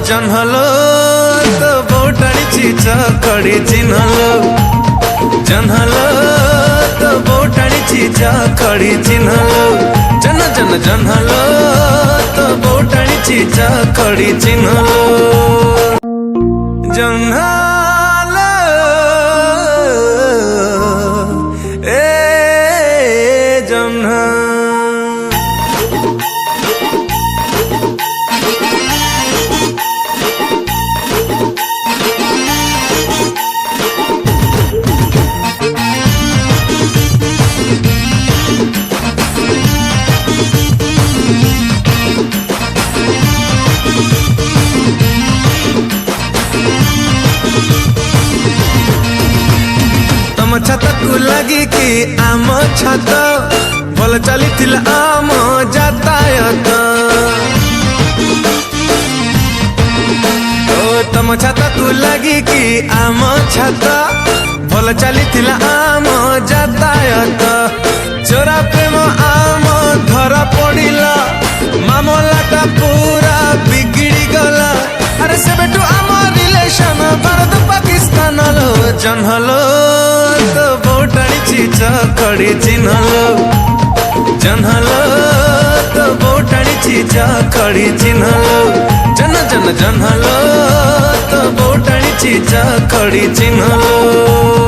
जन्हलो तो बोटाणी चकड़ी चिन्हलो जन्हलो तो बोटाणी चकड़ी चिन्हलो जन जन जन्हलो तो बोटाणी चकड़ी चिन्हलो जन्हलो ए जन्ह छत को लगी कि आम छत भल चली आम जातायत तम छत को लगी कि आम छत भल चली आम जातायत चोरा प्रेम आम धरा पड़िला मामलाटा पूरा बिगड़ी गला अरे से बेटू आम रिलेशन भारत पाकिस्तान लो जन्हलो तो बोटाणी चकड़ी चिन्हलो जन्हलो तो बोटाणी चकड़ी चिन्हलो जन जन जन्हलो तो बोटाणी चकड़ी चिन्हलो।